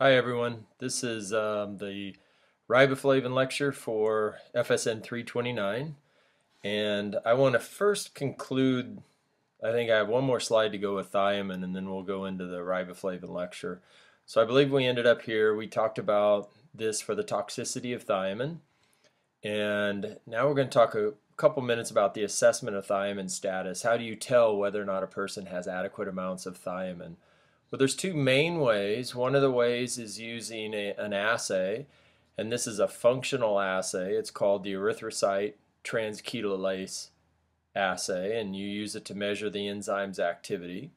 Hi everyone, this is the Riboflavin lecture for FSN 329, and I want to first conclude. I think I have one more slide to go with thiamine, and then we'll go into the Riboflavin lecture. So I believe we ended up here. We talked about this for the toxicity of thiamine, and now we're going to talk a couple minutes about the assessment of thiamine status. How do you tell whether or not a person has adequate amounts of thiamine? Well, there's two main ways. One of the ways is using an assay, and this is a functional assay. It's called the erythrocyte transketolase assay, and you use it to measure the enzyme's activity.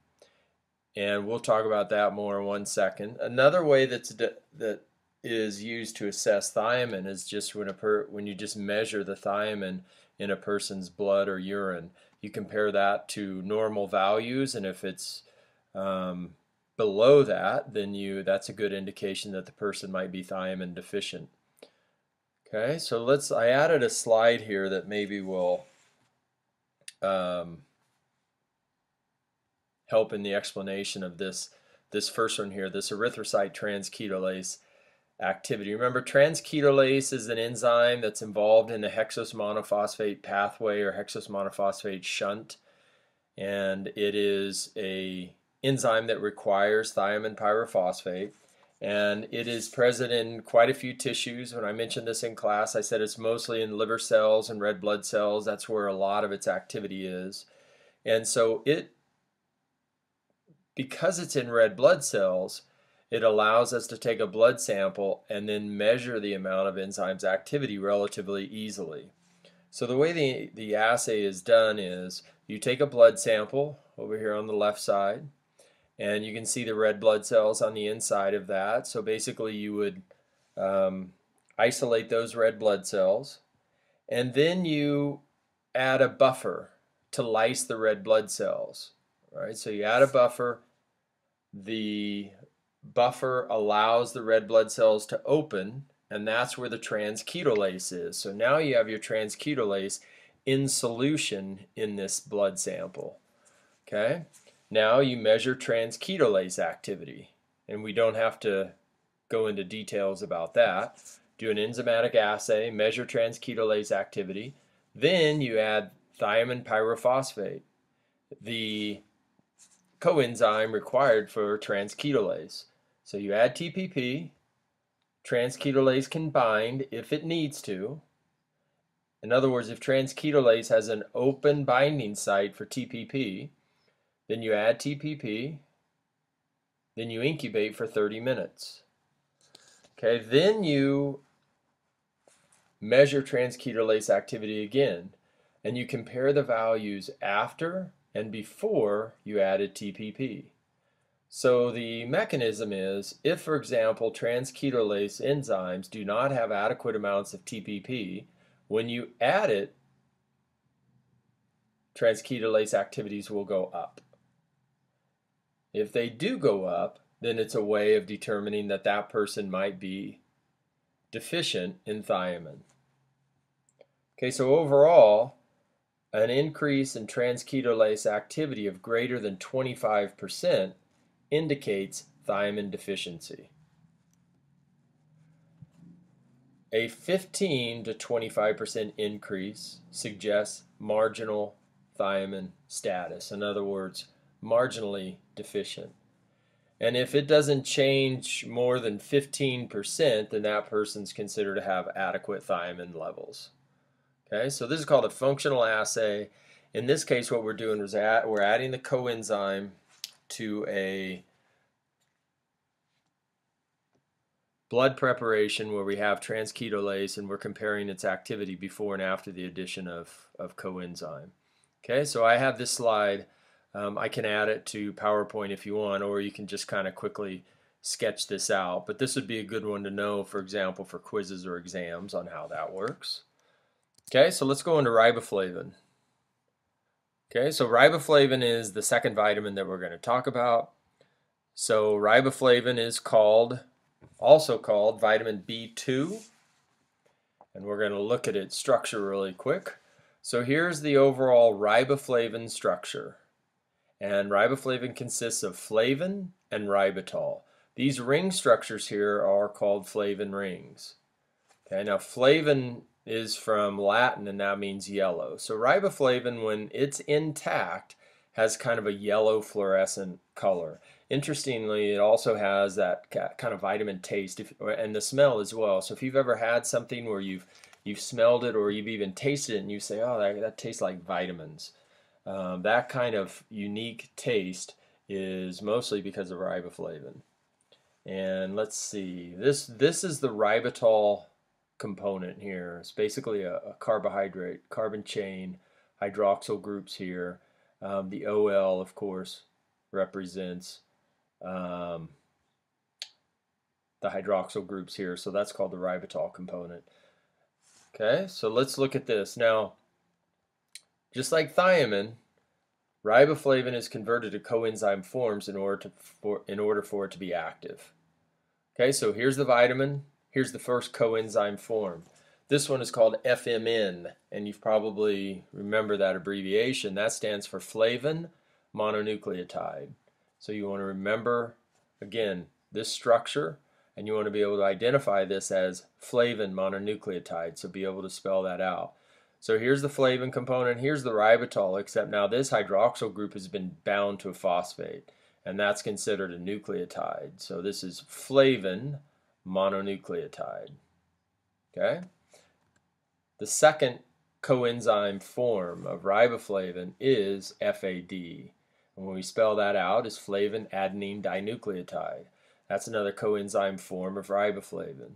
And we'll talk about that more in 1 second. Another way that is used to assess thiamine is just when you just measure the thiamine in a person's blood or urine. You compare that to normal values, and if it's below that, then that's a good indication that the person might be thiamine deficient. Okay, so I added a slide here that maybe will help in the explanation of this first one here, this erythrocyte transketolase activity. Remember, transketolase is an enzyme that's involved in the hexose monophosphate pathway or hexose monophosphate shunt, and it is a enzyme that requires thiamine pyrophosphate, and it is present in quite a few tissues. When I mentioned this in class, I said it's mostly in liver cells and red blood cells. That's where a lot of its activity is. And so because it's in red blood cells, it allows us to take a blood sample and then measure the amount of enzyme's activity relatively easily. So the way the assay is done is you take a blood sample over here on the left side, and you can see the red blood cells on the inside of that. So basically you would isolate those red blood cells, and then you add a buffer to lyse the red blood cells. Right? So you add a buffer. The buffer allows the red blood cells to open, and that's where the transketolase is. So now you have your transketolase in solution in this blood sample. Okay? Now you measure transketolase activity, and we don't have to go into details about that. Do an enzymatic assay, measure transketolase activity, then you add thiamine pyrophosphate, the coenzyme required for transketolase. So you add TPP, transketolase can bind if it needs to. In other words, if transketolase has an open binding site for TPP, then you add TPP, then you incubate for 30 minutes. Okay, then you measure transketolase activity again, and you compare the values after and before you added TPP. So the mechanism is, if, for example, transketolase enzymes do not have adequate amounts of TPP, when you add it, transketolase activities will go up. If they do go up, then it's a way of determining that that person might be deficient in thiamine. Okay, so overall, an increase in transketolase activity of greater than 25% indicates thiamine deficiency. A 15 to 25% increase suggests marginal thiamine status. In other words, marginally deficient. And if it doesn't change more than 15%, then that person's considered to have adequate thiamine levels. Okay, so this is called a functional assay. In this case, what we're doing is we're adding the coenzyme to a blood preparation where we have transketolase, and we're comparing its activity before and after the addition of coenzyme. Okay, so I have this slide. I can add it to PowerPoint if you want, or you can just kind of quickly sketch this out. But this would be a good one to know, for example, for quizzes or exams on how that works. Okay, so let's go into riboflavin. Okay, so riboflavin is the second vitamin that we're going to talk about. So riboflavin is also called vitamin B2, and we're going to look at its structure really quick. So here's the overall riboflavin structure, and riboflavin consists of flavin and ribitol. These ring structures here are called flavin rings. Okay, now flavin is from Latin and that means yellow. So riboflavin, when it's intact, has kind of a yellow fluorescent color. Interestingly, it also has that kind of vitamin taste and the smell as well. So if you've ever had something where you've smelled it or you've even tasted it and you say, oh, that tastes like vitamins. That kind of unique taste is mostly because of riboflavin. And let's see, this is the ribitol component here. It's basically a carbohydrate, carbon chain, hydroxyl groups here. The OL, of course, represents the hydroxyl groups here, so that's called the ribitol component. Okay, so let's look at this. Now, just like thiamine, riboflavin is converted to coenzyme forms in order for it to be active. Okay, so here's the vitamin. Here's the first coenzyme form. This one is called FMN, and you've probably remember that abbreviation. That stands for flavin mononucleotide. So you want to remember, again, this structure, and you want to be able to identify this as flavin mononucleotide, so be able to spell that out. So here's the flavin component, here's the ribitol, except now this hydroxyl group has been bound to a phosphate, and that's considered a nucleotide. So this is flavin mononucleotide. Okay? The second coenzyme form of riboflavin is FAD. And when we spell that out, is flavin adenine dinucleotide. That's another coenzyme form of riboflavin.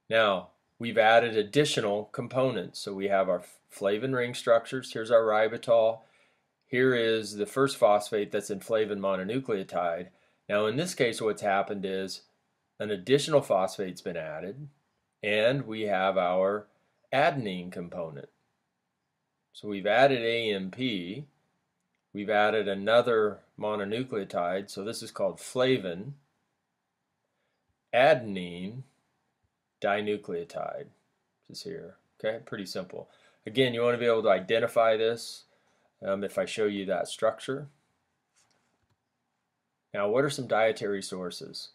Now, we've added additional components. So we have our flavin ring structures. Here's our ribitol. Here is the first phosphate that's in flavin mononucleotide. Now, in this case, what's happened is an additional phosphate's been added, and we have our adenine component. So we've added AMP, we've added another mononucleotide, so this is called flavin adenine dinucleotide, which is here. Okay, pretty simple. Again, you want to be able to identify this if I show you that structure. Now, what are some dietary sources?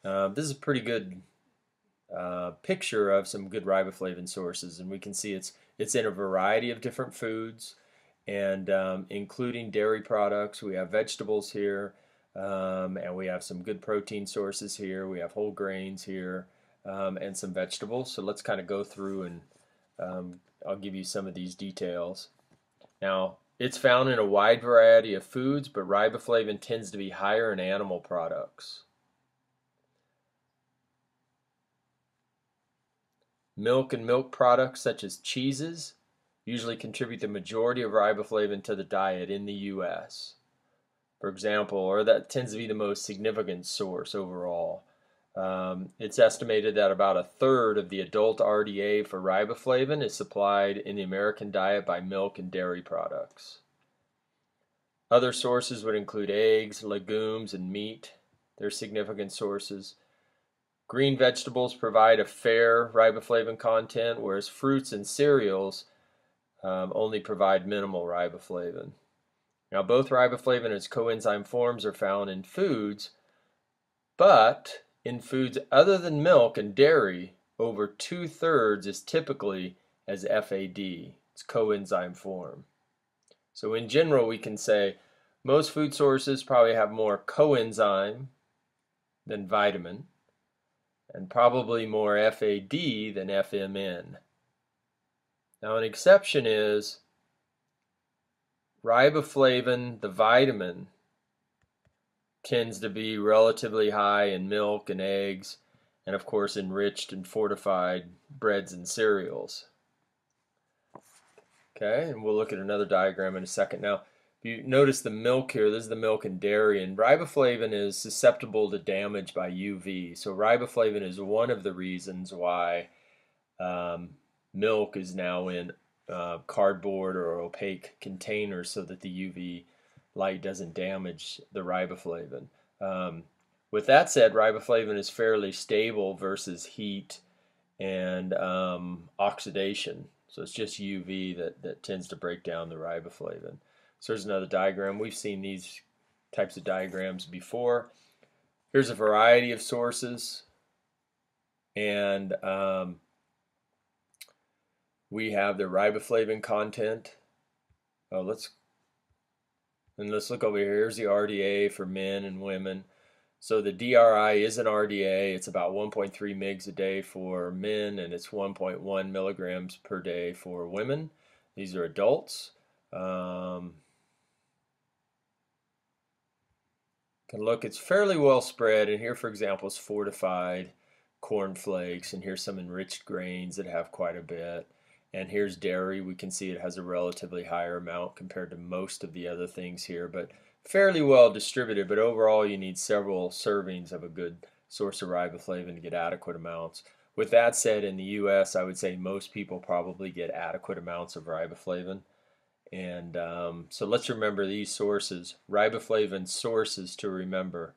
This is a pretty good picture of some good riboflavin sources, and we can see it's in a variety of different foods, and including dairy products. We have vegetables here, and we have some good protein sources here. We have whole grains here, and some vegetables. So let's kind of go through and I'll give you some of these details. Now, it's found in a wide variety of foods, but riboflavin tends to be higher in animal products. Milk and milk products such as cheeses usually contribute the majority of riboflavin to the diet in the U.S. For example, or that tends to be the most significant source overall. It's estimated that about a third of the adult RDA for riboflavin is supplied in the American diet by milk and dairy products. Other sources would include eggs, legumes, and meat. They're significant sources. Green vegetables provide a fair riboflavin content, whereas fruits and cereals only provide minimal riboflavin. Now, both riboflavin and its coenzyme forms are found in foods, but in foods other than milk and dairy, over 2/3 is typically as FAD, its coenzyme form. So in general, we can say most food sources probably have more coenzyme than vitamin, and probably more FAD than FMN. Now, an exception is riboflavin, the vitamin, tends to be relatively high in milk and eggs, and of course enriched and fortified breads and cereals. Okay, and we'll look at another diagram in a second. Now, if you notice the milk here, this is the milk and dairy, and riboflavin is susceptible to damage by UV. So riboflavin is one of the reasons why milk is now in cardboard or opaque containers so that the UV light doesn't damage the riboflavin. With that said, riboflavin is fairly stable versus heat and oxidation. So it's just UV that tends to break down the riboflavin. So there's another diagram. We've seen these types of diagrams before. Here's a variety of sources, and we have the riboflavin content. Oh, let's look over here. Here's the RDA for men and women. So the DRI is an RDA. It's about 1.3 mg a day for men, and it's 1.1 milligrams per day for women. These are adults. Can look, it's fairly well spread, and here, for example, is fortified corn flakes, and here's some enriched grains that have quite a bit. And here's dairy. We can see it has a relatively higher amount compared to most of the other things here, but fairly well distributed. But overall, you need several servings of a good source of riboflavin to get adequate amounts. With that said, in the US, I would say most people probably get adequate amounts of riboflavin. And so let's remember these sources, riboflavin sources to remember.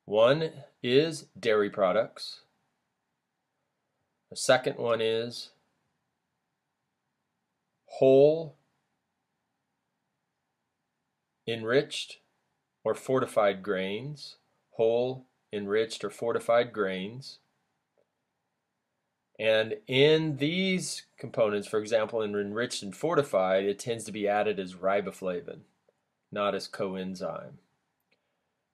One is dairy products. The second one is whole, enriched, or fortified grains. Whole, enriched, or fortified grains. And in these components, for example, in enriched and fortified, it tends to be added as riboflavin, not as coenzyme.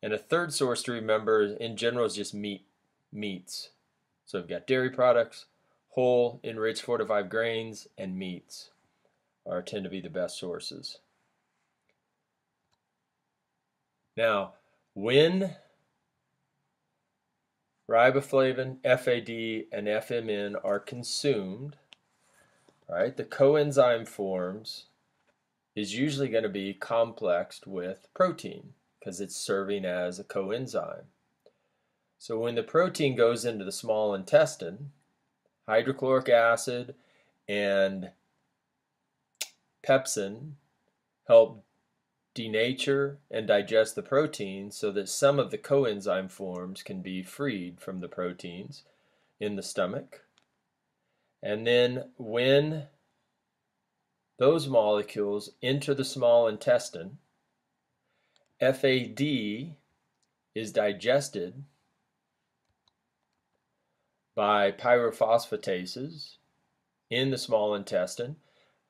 And a third source to remember in general is just meats. So we've got dairy products, whole, enriched, fortified grains, and meats tend to be the best sources. Now, when riboflavin, FAD, and FMN are consumed, right, the coenzyme forms is usually going to be complexed with protein because it's serving as a coenzyme. So when the protein goes into the small intestine, hydrochloric acid and pepsin help denature and digest the protein so that some of the coenzyme forms can be freed from the proteins in the stomach. And then when those molecules enter the small intestine, FAD is digested by pyrophosphatases in the small intestine.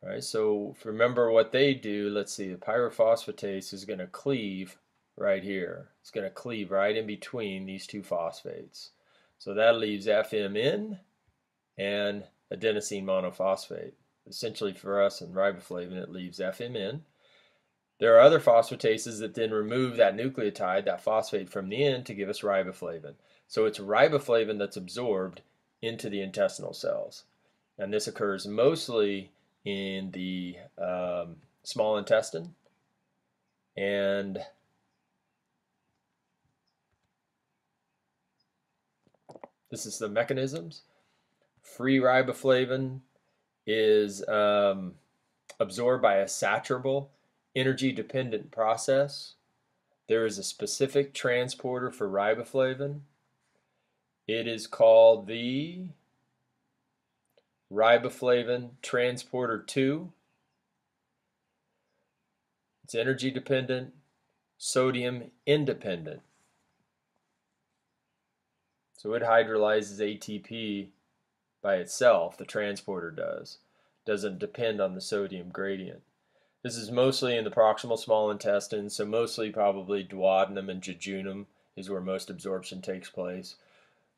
All right, so remember what they do. Let's see, the pyrophosphatase is going to cleave right here. It's going to cleave right in between these two phosphates. So that leaves FMN and adenosine monophosphate. Essentially for us in riboflavin, it leaves FMN. There are other phosphatases that then remove that nucleotide, that phosphate from the end to give us riboflavin. So it's riboflavin that's absorbed into the intestinal cells. And this occurs mostly in the small intestine, and this is the mechanisms. Free riboflavin is absorbed by a saturable, energy-dependent process. There is a specific transporter for riboflavin. It is called the riboflavin transporter 2. It's energy dependent, sodium independent. So it hydrolyzes ATP by itself, the transporter does. Doesn't depend on the sodium gradient. This is mostly in the proximal small intestine, so mostly probably duodenum and jejunum is where most absorption takes place.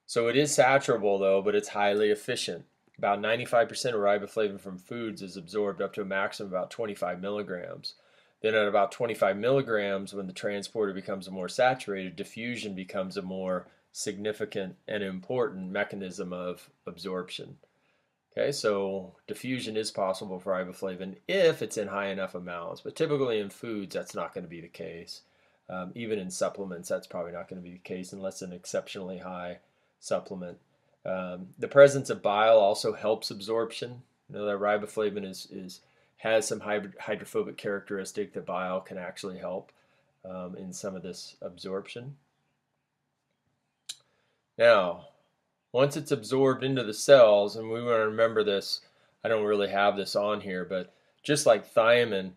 So it is saturable though, but it's highly efficient. About 95% of riboflavin from foods is absorbed up to a maximum of about 25 milligrams. Then at about 25 milligrams, when the transporter becomes more saturated, diffusion becomes a more significant and important mechanism of absorption. Okay, so diffusion is possible for riboflavin if it's in high enough amounts, but typically in foods that's not going to be the case. Even in supplements, that's probably not going to be the case unless an exceptionally high supplement. The presence of bile also helps absorption. You know that riboflavin has some hydrophobic characteristic that bile can actually help in some of this absorption. Now, once it's absorbed into the cells, and we want to remember this, I don't really have this on here, but just like thiamine,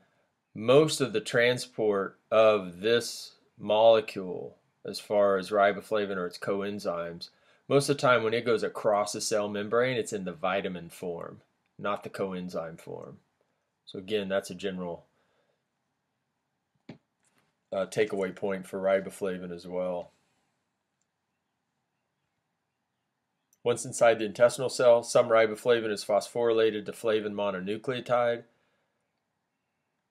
most of the transport of this molecule as far as riboflavin or its coenzymes. Most of the time when it goes across the cell membrane, it's in the vitamin form, not the coenzyme form. So again, that's a general takeaway point for riboflavin as well. Once inside the intestinal cell, some riboflavin is phosphorylated to flavin mononucleotide.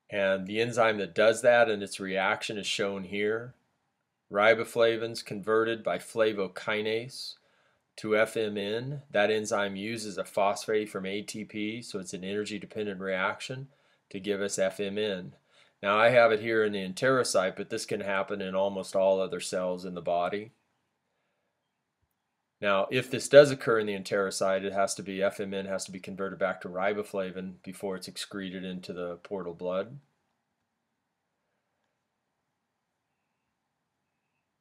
And the enzyme that does that and its reaction is shown here. Riboflavins converted by flavokinase to FMN. That enzyme uses a phosphate from ATP, so it's an energy-dependent reaction to give us FMN. Now I have it here in the enterocyte, but this can happen in almost all other cells in the body. Now, if this does occur in the enterocyte, it has to be FMN has to be converted back to riboflavin before it's excreted into the portal blood.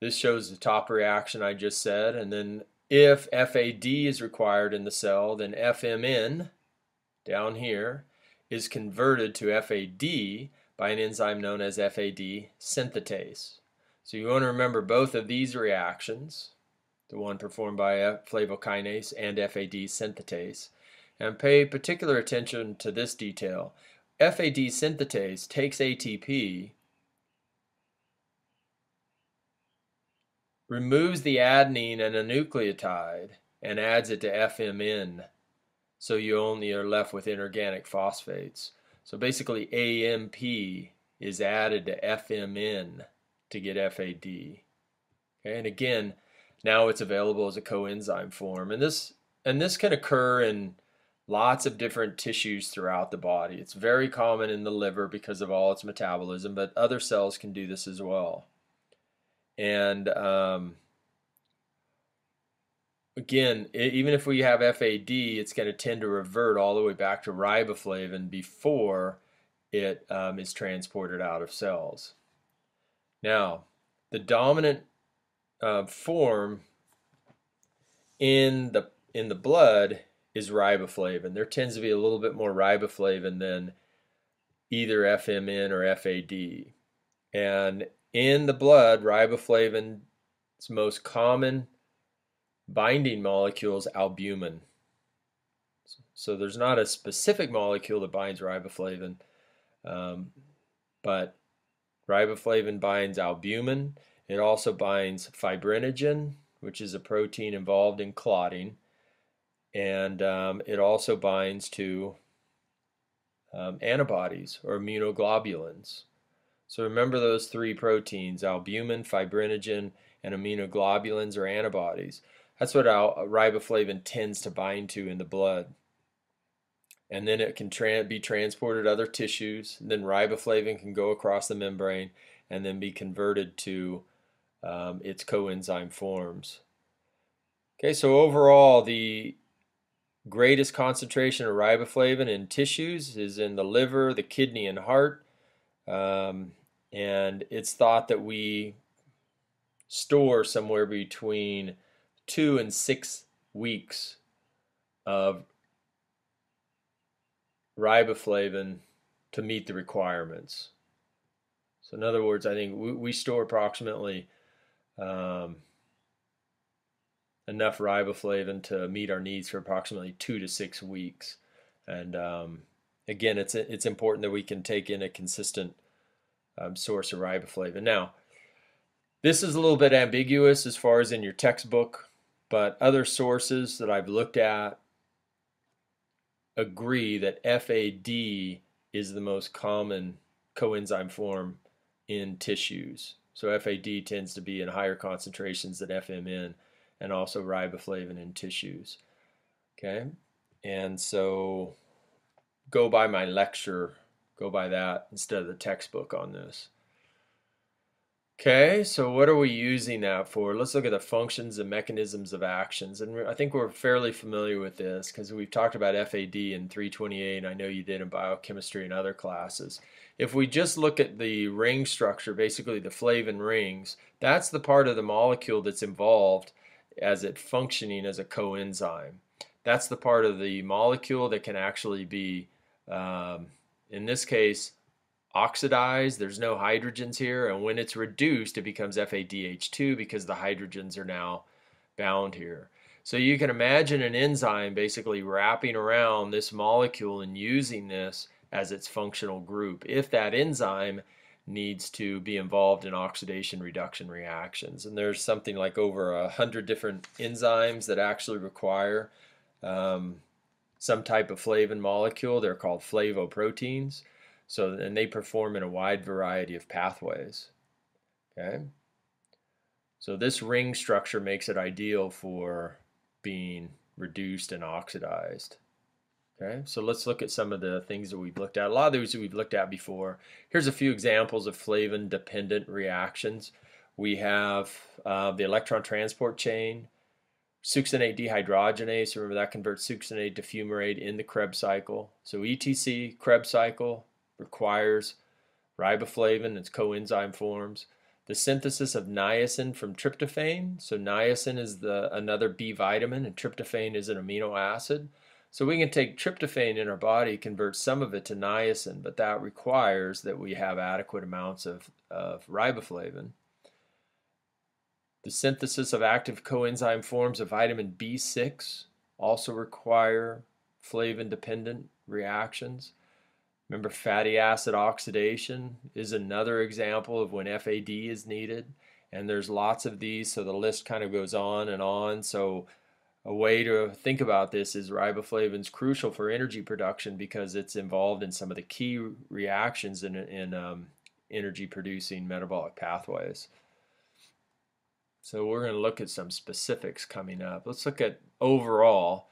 This shows the top reaction I just said, and then if FAD is required in the cell, then FMN down here is converted to FAD by an enzyme known as FAD synthetase. So you want to remember both of these reactions, the one performed by flavokinase and FAD synthetase, and pay particular attention to this detail. FAD synthetase takes ATP, removes the adenine and a nucleotide, and adds it to FMN, so you only are left with inorganic phosphates. So basically AMP is added to FMN to get FAD. Okay, and again, now it's available as a coenzyme form. And this can occur in lots of different tissues throughout the body. It's very common in the liver because of all its metabolism, but other cells can do this as well. And again, even if we have FAD, it's going to tend to revert all the way back to riboflavin before it is transported out of cells. Now, the dominant form in the blood is riboflavin. There tends to be a little bit more riboflavin than either FMN or FAD. And in the blood, riboflavin's most common binding molecule is albumin. So there's not a specific molecule that binds riboflavin, but riboflavin binds albumin. It also binds fibrinogen, which is a protein involved in clotting, and it also binds to antibodies or immunoglobulins. So remember those three proteins: albumin, fibrinogen, and immunoglobulins or antibodies. That's what riboflavin tends to bind to in the blood. And then it can be transported to other tissues. And then riboflavin can go across the membrane and then be converted to its coenzyme forms. Okay, so overall, the greatest concentration of riboflavin in tissues is in the liver, the kidney, and heart. And it's thought that we store somewhere between 2 and 6 weeks of riboflavin to meet the requirements. So in other words, I think we store approximately enough riboflavin to meet our needs for approximately 2 to 6 weeks. And again, it's important that we can take in a consistent source of riboflavin. Now, this is a little bit ambiguous as far as in your textbook, but other sources that I've looked at agree that FAD is the most common coenzyme form in tissues. So FAD tends to be in higher concentrations than FMN, and also riboflavin in tissues. Okay, and so go by my lecture, go by that instead of the textbook on this. Okay, so what are we using that for? Let's look at the functions and mechanisms of actions. And I think we're fairly familiar with this because we've talked about FAD in 328, and I know you did in biochemistry and other classes. If we just look at the ring structure, basically the flavin rings, that's the part of the molecule that's involved as it functioning as a coenzyme. That's the part of the molecule that can actually be, in this case, oxidized, there's no hydrogens here, and when it's reduced, it becomes FADH2 because the hydrogens are now bound here. So you can imagine an enzyme basically wrapping around this molecule and using this as its functional group if that enzyme needs to be involved in oxidation reduction reactions. And there's something like over 100 different enzymes that actually require some type of flavin molecule. They're called flavoproteins. So, and they perform in a wide variety of pathways. Okay. So this ring structure makes it ideal for being reduced and oxidized. Okay, so let's look at some of the things that we've looked at. A lot of those we've looked at before. Here's a few examples of flavin-dependent reactions. We have the electron transport chain, succinate dehydrogenase. Remember that converts succinate to fumarate in the Krebs cycle. So ETC, Krebs cycle, requires riboflavin, its coenzyme forms. The synthesis of niacin from tryptophan. So niacin is another B vitamin, and tryptophan is an amino acid. So we can take tryptophan in our body, convert some of it to niacin, but that requires that we have adequate amounts of riboflavin. The synthesis of active coenzyme forms of vitamin B6 also require flavin-dependent reactions. Remember, fatty acid oxidation is another example of when FAD is needed, and there's lots of these, so the list kind of goes on and on. So a way to think about this is riboflavin is crucial for energy production because it's involved in some of the key reactions in energy producing metabolic pathways. So we're going to look at some specifics coming up. Let's look at overall.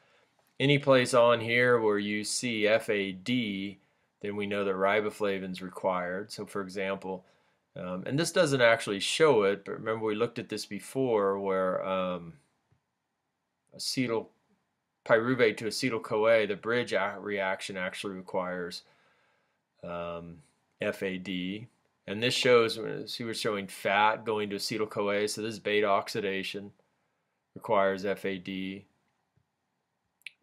Any place on here where you see FAD, then we know that riboflavin is required. So for example, and this doesn't actually show it, but remember we looked at this before where acetyl pyruvate to acetyl-CoA, the bridge reaction actually requires FAD. And this shows, see we're showing fat going to acetyl-CoA, so this beta oxidation requires FAD.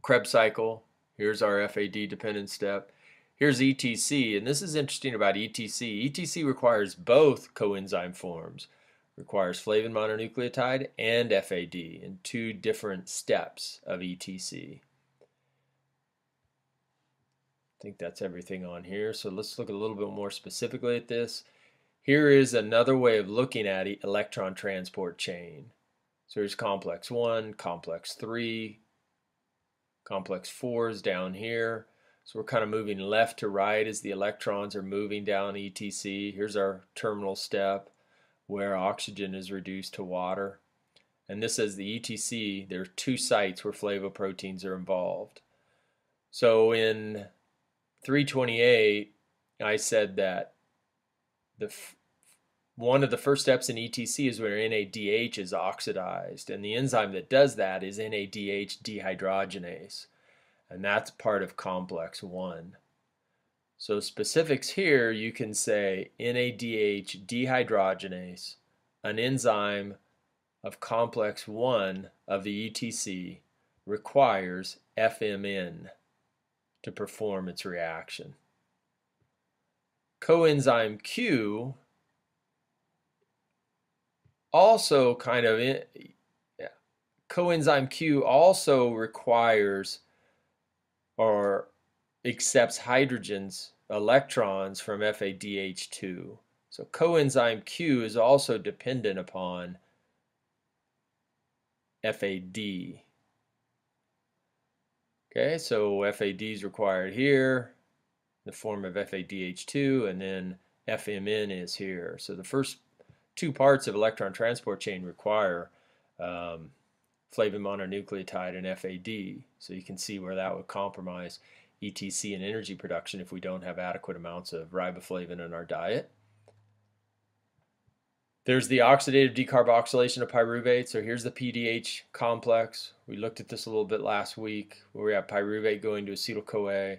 Krebs cycle, here's our FAD dependent step. Here's ETC, and this is interesting about ETC. ETC requires both coenzyme forms. Requires flavin mononucleotide and FAD in two different steps of ETC. I think that's everything on here. So let's look a little bit more specifically at this. Here is another way of looking at electron transport chain. So here's complex 1, complex 3, complex 4 is down here. So we're kind of moving left to right as the electrons are moving down ETC. Here's our terminal step where oxygen is reduced to water. And this is the ETC. There are two sites where flavoproteins are involved. So in 328, I said that one of the first steps in ETC is where NADH is oxidized, and the enzyme that does that is NADH dehydrogenase, and that's part of complex 1. So specifics here, you can say NADH dehydrogenase, an enzyme of complex 1 of the ETC, requires FMN to perform its reaction. Coenzyme Q also coenzyme Q also requires or accepts hydrogens, electrons from FADH2. So coenzyme Q is also dependent upon FAD. Okay, so FAD is required here, the form of FADH2, and then FMN is here. So the first two parts of electron transport chain require flavin mononucleotide and FAD. So you can see where that would compromise ETC and energy production if we don't have adequate amounts of riboflavin in our diet. There's the oxidative decarboxylation of pyruvate. So here's the PDH complex. We looked at this a little bit last week where we have pyruvate going to acetyl-CoA.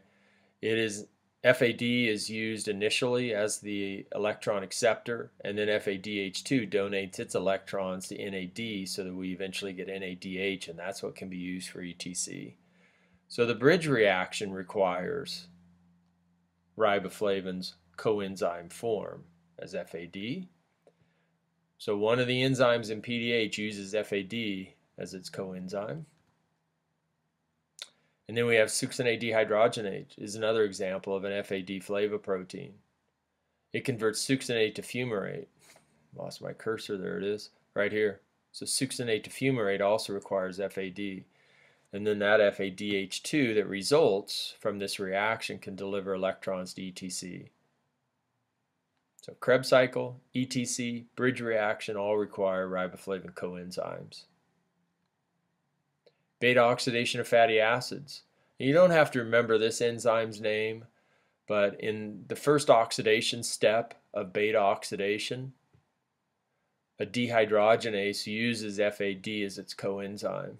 FAD is used initially as the electron acceptor, and then FADH2 donates its electrons to NAD so that we eventually get NADH, and that's what can be used for ETC. So the bridge reaction requires riboflavins, coenzyme form as FAD. So one of the enzymes in PDH uses FAD as its coenzyme. And then we have succinate dehydrogenase is another example of an FAD flavoprotein. It converts succinate to fumarate. Lost my cursor, there it is, right here. So succinate to fumarate also requires FAD. And then that FADH2 that results from this reaction can deliver electrons to ETC. So Krebs cycle, ETC, bridge reaction all require riboflavin coenzymes. Beta oxidation of fatty acids. You don't have to remember this enzyme's name, but in the first oxidation step of beta oxidation, a dehydrogenase uses FAD as its coenzyme.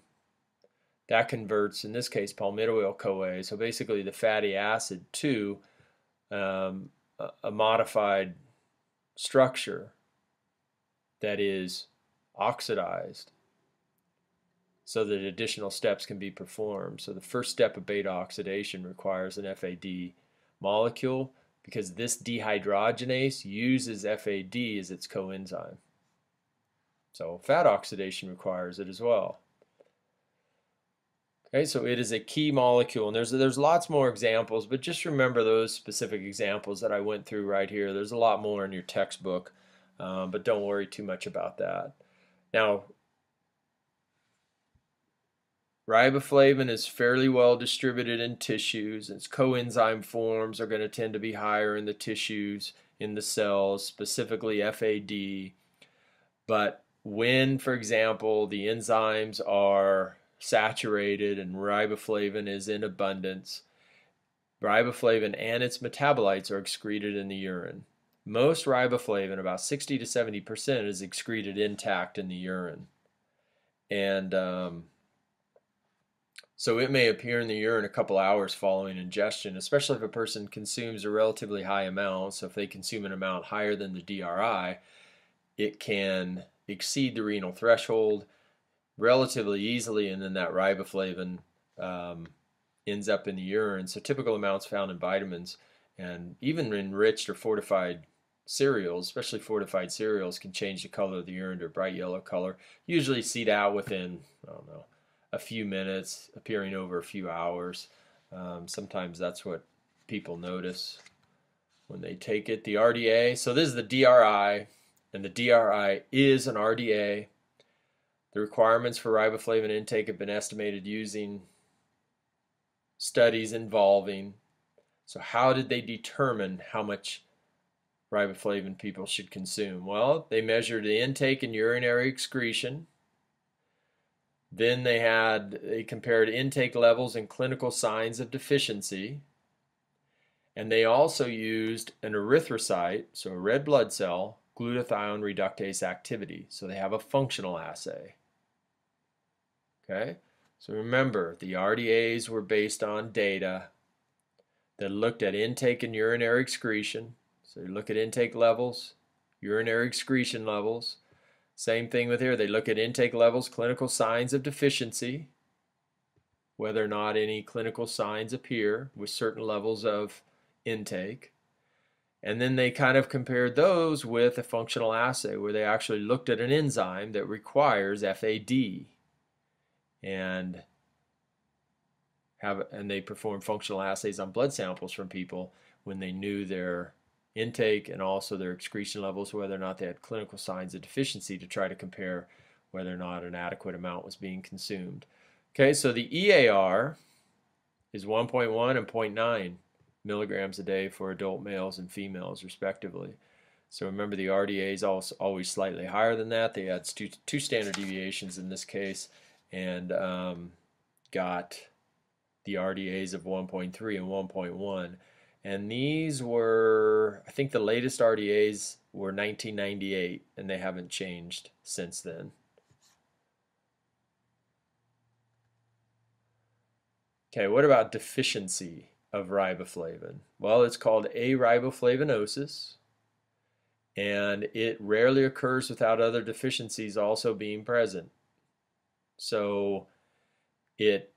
That converts, in this case, palmitoyl-CoA, so basically the fatty acid, to a modified structure that is oxidized so that additional steps can be performed. So the first step of beta oxidation requires an FAD molecule because this dehydrogenase uses FAD as its coenzyme. So fat oxidation requires it as well. Okay, so it is a key molecule, and there's lots more examples, but just remember those specific examples that I went through right here. There's a lot more in your textbook, but don't worry too much about that. Now, riboflavin is fairly well distributed in tissues. Its coenzyme forms are going to tend to be higher in the tissues, in the cells, specifically FAD. But when, for example, the enzymes are saturated and riboflavin is in abundance, riboflavin and its metabolites are excreted in the urine. Most riboflavin, about 60 to 70%, is excreted intact in the urine. And so it may appear in the urine a couple hours following ingestion, especially if a person consumes a relatively high amount. So if they consume an amount higher than the DRI, it can exceed the renal threshold relatively easily, and then that riboflavin ends up in the urine. So typical amounts found in vitamins and even enriched or fortified cereals, especially fortified cereals, can change the color of the urine to a bright yellow color. Usually see that within, I don't know, a few minutes, appearing over a few hours. Sometimes that's what people notice when they take it. The RDA, so this is the DRI, and the DRI is an RDA. The requirements for riboflavin intake have been estimated using studies involving. So how did they determine how much riboflavin people should consume? Well, they measured the intake and urinary excretion. Then they compared intake levels and clinical signs of deficiency. And they also used an erythrocyte, so a red blood cell, glutathione reductase activity. So they have a functional assay. Okay, so remember, the RDAs were based on data that looked at intake and urinary excretion. So you look at intake levels, urinary excretion levels. Same thing with here. They look at intake levels, clinical signs of deficiency, whether or not any clinical signs appear with certain levels of intake. And then they kind of compared those with a functional assay where they actually looked at an enzyme that requires FAD. And they performed functional assays on blood samples from people when they knew their intake and also their excretion levels, whether or not they had clinical signs of deficiency, to try to compare whether or not an adequate amount was being consumed. Okay, so the EAR is 1.1 and 0.9 milligrams a day for adult males and females respectively. So remember, the RDA is always slightly higher than that. They had two standard deviations in this case, and got the RDAs of 1.3 and 1.1. And these were, I think the latest RDAs were 1998, and they haven't changed since then. Okay, what about deficiency of riboflavin? Well, it's called ariboflavinosis, and it rarely occurs without other deficiencies also being present. So it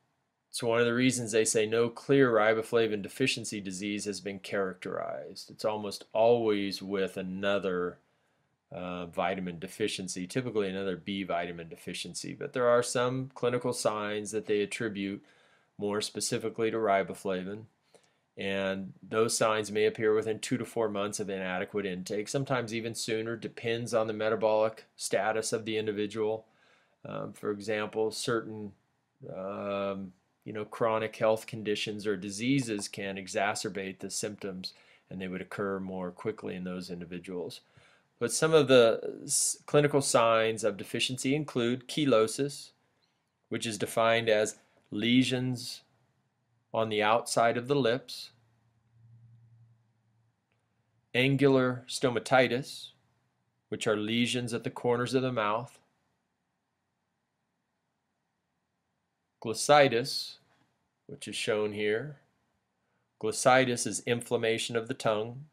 It's one of the reasons they say no clear riboflavin deficiency disease has been characterized. It's almost always with another vitamin deficiency, typically another B vitamin deficiency, but there are some clinical signs that they attribute more specifically to riboflavin, and those signs may appear within 2 to 4 months of inadequate intake, sometimes even sooner, depends on the metabolic status of the individual. For example, certain chronic health conditions or diseases can exacerbate the symptoms, and they would occur more quickly in those individuals. But some of the clinical signs of deficiency include chelosis, which is defined as lesions on the outside of the lips, angular stomatitis, which are lesions at the corners of the mouth, glossitis, which is shown here. Glossitis is inflammation of the tongue.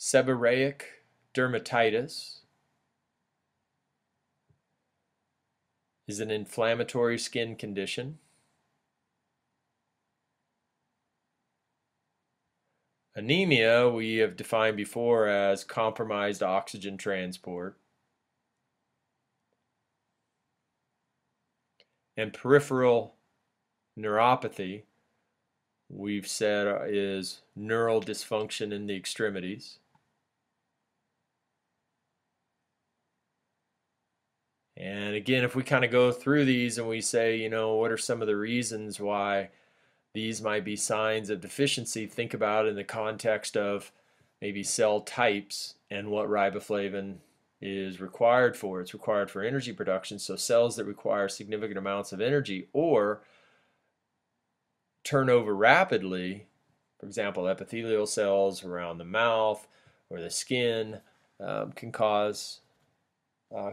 Seborrheic dermatitis is an inflammatory skin condition. Anemia we have defined before as compromised oxygen transport. And peripheral neuropathy we've said is neural dysfunction in the extremities. And again, if we kind of go through these and we say, what are some of the reasons why these might be signs of deficiency, think about it in the context of maybe cell types and what riboflavin is required for. It's required for energy production, so cells that require significant amounts of energy or turn over rapidly, for example, epithelial cells around the mouth or the skin,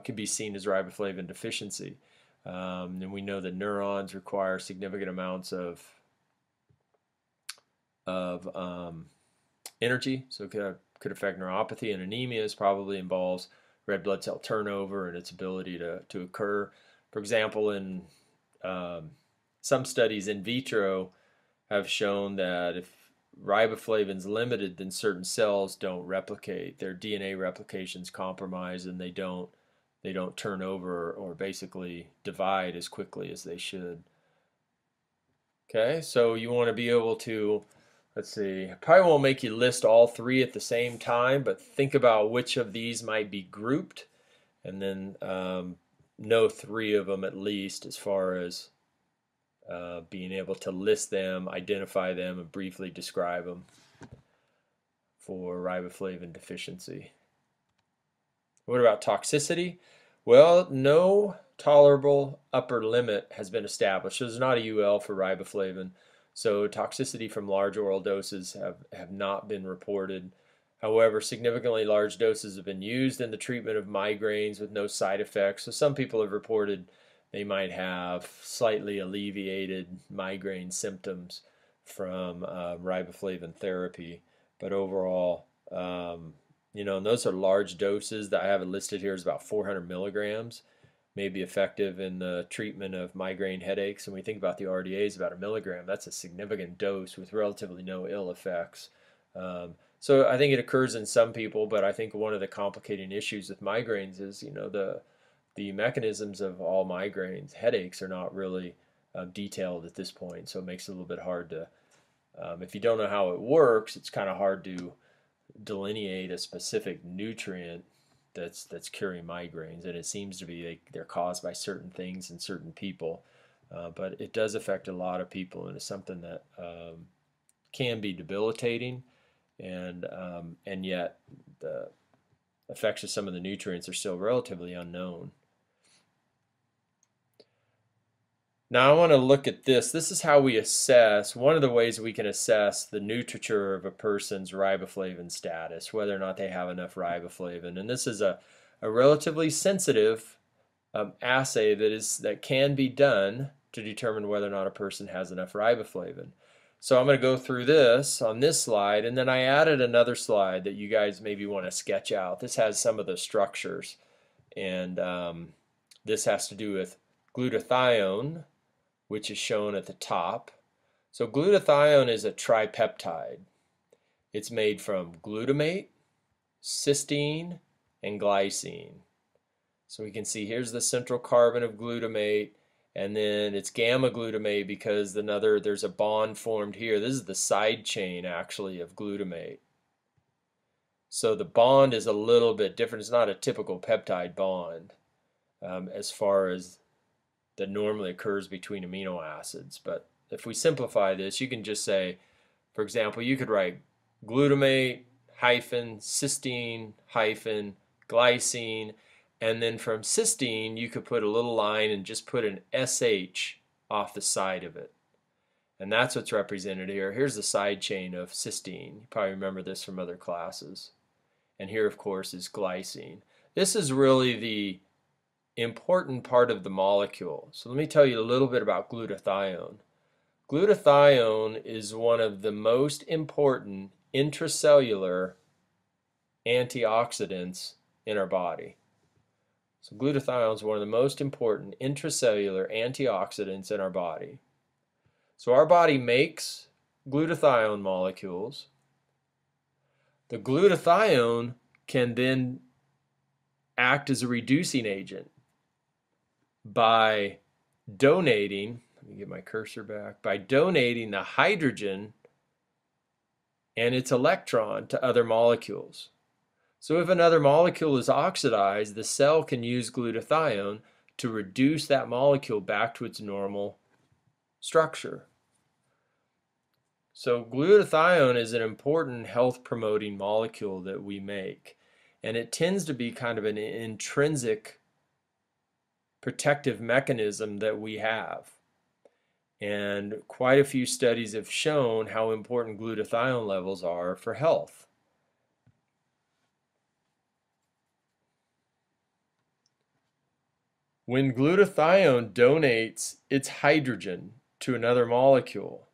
could be seen as riboflavin deficiency. And we know that neurons require significant amounts of energy, so it could affect neuropathy, and anemia probably involves red blood cell turnover and its ability to occur. For example, in some studies in vitro have shown that if riboflavin's limited, then certain cells don't replicate. Their DNA replication's compromised, and they don't turn over or basically divide as quickly as they should. Okay, so you want to be able to, let's see, probably won't make you list all three at the same time, but think about which of these might be grouped, and then know three of them at least as far as being able to list them, identify them, and briefly describe them for riboflavin deficiency. What about toxicity? Well, no tolerable upper limit has been established. There's not a UL for riboflavin, so toxicity from large oral doses have not been reported. However, significantly large doses have been used in the treatment of migraines with no side effects. So some people have reported they might have slightly alleviated migraine symptoms from riboflavin therapy, but overall, and those are large doses. That I have it listed here is about 400 milligrams, may be effective in the treatment of migraine headaches. And we think about the RDAs, about 1 milligram. That's a significant dose with relatively no ill effects. So I think it occurs in some people, but I think one of the complicating issues with migraines is, the mechanisms of all migraines, headaches, are not really detailed at this point. So it makes it a little bit hard to, if you don't know how it works, it's kind of hard to delineate a specific nutrient that's curing migraines, and it seems to be they're caused by certain things in certain people, but it does affect a lot of people, and it's something that can be debilitating, and yet the effects of some of the nutrients are still relatively unknown. Now I want to look at this. This is how we assess, one of the ways we can assess the NutriTour of a person's riboflavin status, whether or not they have enough riboflavin. And this is a relatively sensitive assay that can be done to determine whether or not a person has enough riboflavin. So I'm going to go through this on this slide, and then I added another slide that you guys maybe want to sketch out. This has some of the structures, and This has to do with glutathione, which is shown at the top. So glutathione is a tripeptide. It's made from glutamate, cysteine, and glycine. So we can see here's the central carbon of glutamate, and then it's gamma glutamate because there's a bond formed here. This is the side chain actually of glutamate. So the bond is a little bit different. It's not a typical peptide bond as far as that normally occurs between amino acids. But if we simplify this, you can just say, for example, you could write glutamate hyphen cysteine hyphen glycine, and then from cysteine you could put a little line and just put an SH off the side of it. And that's what's represented here. Here's the side chain of cysteine. You probably remember this from other classes. And here, of course, is glycine. This is really the important part of the molecule. So let me tell you a little bit about glutathione. Glutathione is one of the most important intracellular antioxidants in our body. So glutathione is one of the most important intracellular antioxidants in our body. So our body makes glutathione molecules. The glutathione can then act as a reducing agent by donating, let me get my cursor back, by donating the hydrogen and its electron to other molecules. So if another molecule is oxidized, the cell can use glutathione to reduce that molecule back to its normal structure. So glutathione is an important health promoting molecule that we make, and it tends to be kind of an intrinsic protective mechanism that we have. And quite a few studies have shown how important glutathione levels are for health. When glutathione donates its hydrogen to another molecule,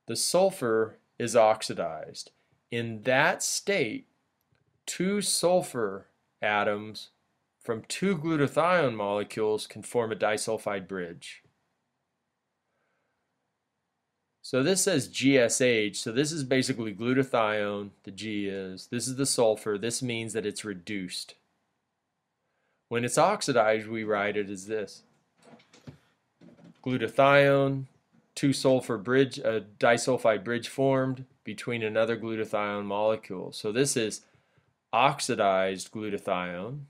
the sulfur is oxidized. In that state, two sulfur atoms from two glutathione molecules can form a disulfide bridge. So this says GSH, so this is basically glutathione, the G is, this is the sulfur, this means that it's reduced. When it's oxidized, we write it as this. Glutathione, two sulfur bridge, a disulfide bridge formed between another glutathione molecule. So this is oxidized glutathione.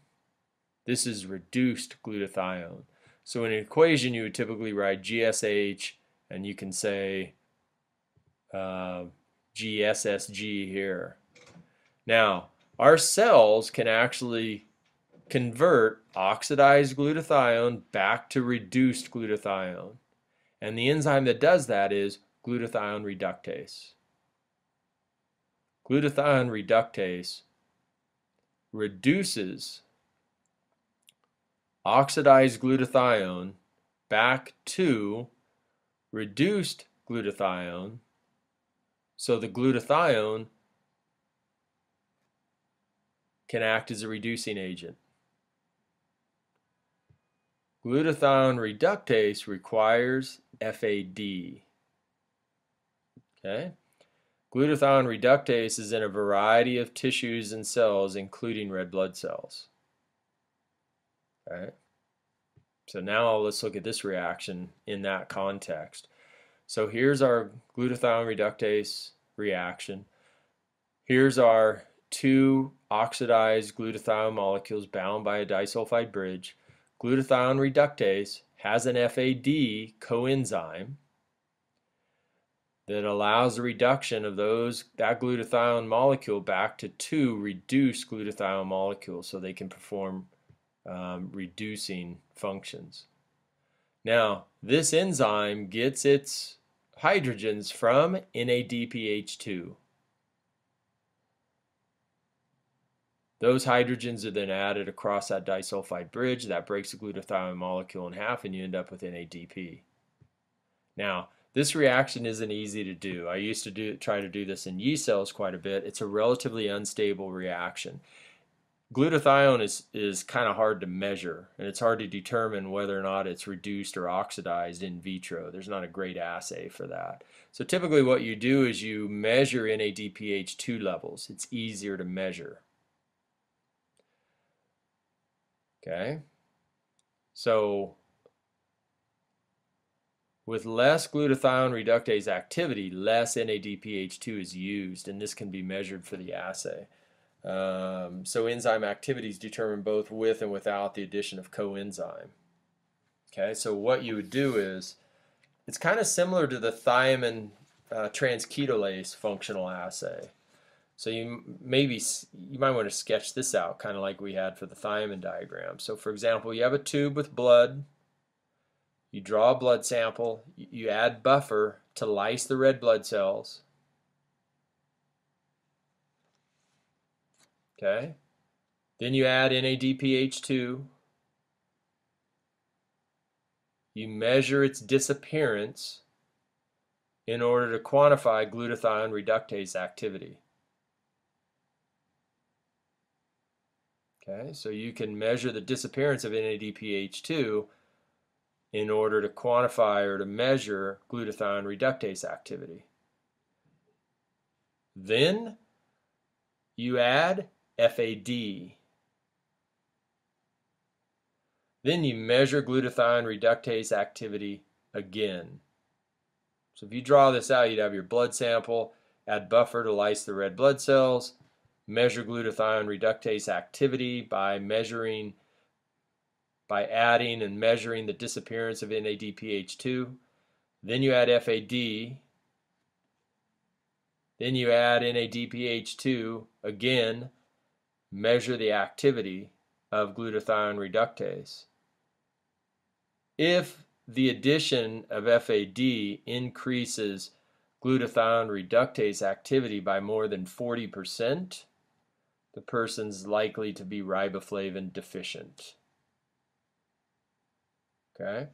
This is reduced glutathione. So in an equation, you would typically write GSH, and you can say GSSG here. Now, our cells can actually convert oxidized glutathione back to reduced glutathione. And the enzyme that does that is glutathione reductase. Glutathione reductase reduces oxidized glutathione back to reduced glutathione, so the glutathione can act as a reducing agent. Glutathione reductase requires FAD. Okay? Glutathione reductase is in a variety of tissues and cells, including red blood cells. Okay? So now let's look at this reaction in that context. So here's our glutathione reductase reaction. Here's our two oxidized glutathione molecules bound by a disulfide bridge. Glutathione reductase has an FAD coenzyme that allows the reduction of that glutathione molecule back to two reduced glutathione molecules so they can perform reducing functions. Now, this enzyme gets its hydrogens from NADPH2. Those hydrogens are then added across that disulfide bridge that breaks the glutathione molecule in half, and you end up with NADP. Now, this reaction isn't easy to do. I used to try to do this in yeast cells quite a bit. It's a relatively unstable reaction. Glutathione is kind of hard to measure, and it's hard to determine whether or not it's reduced or oxidized in vitro. There's not a great assay for that. So typically what you do is you measure NADPH2 levels. It's easier to measure. Okay? So with less glutathione reductase activity, less NADPH2 is used, and this can be measured for the assay. So enzyme activity is determined both with and without the addition of coenzyme. Okay, so what you would do is, it's kind of similar to the thiamine transketolase functional assay. So you might want to sketch this out, kind of like we had for the thiamine diagram. So for example, you have a tube with blood. You draw a blood sample. You add buffer to lyse the red blood cells. Okay. Then you add NADPH2. You measure its disappearance in order to quantify glutathione reductase activity. Okay, so you can measure the disappearance of NADPH2 in order to quantify or to measure glutathione reductase activity. Then you add FAD. Then you measure glutathione reductase activity again. So if you draw this out, you'd have your blood sample, add buffer to lyse the red blood cells, measure glutathione reductase activity by adding and measuring the disappearance of NADPH2. Then you add FAD. Then you add NADPH2 again, measure the activity of glutathione reductase. If the addition of FAD increases glutathione reductase activity by more than 40%, the person's likely to be riboflavin deficient. Okay?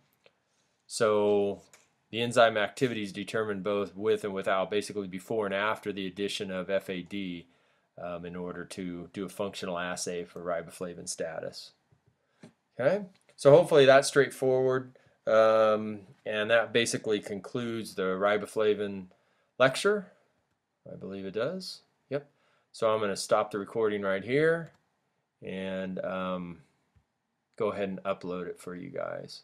So the enzyme activity is determined both with and without, basically before and after the addition of FAD in order to do a functional assay for riboflavin status. Okay? So hopefully that's straightforward. And that basically concludes the riboflavin lecture. I believe it does. Yep. So I'm going to stop the recording right here and go ahead and upload it for you guys.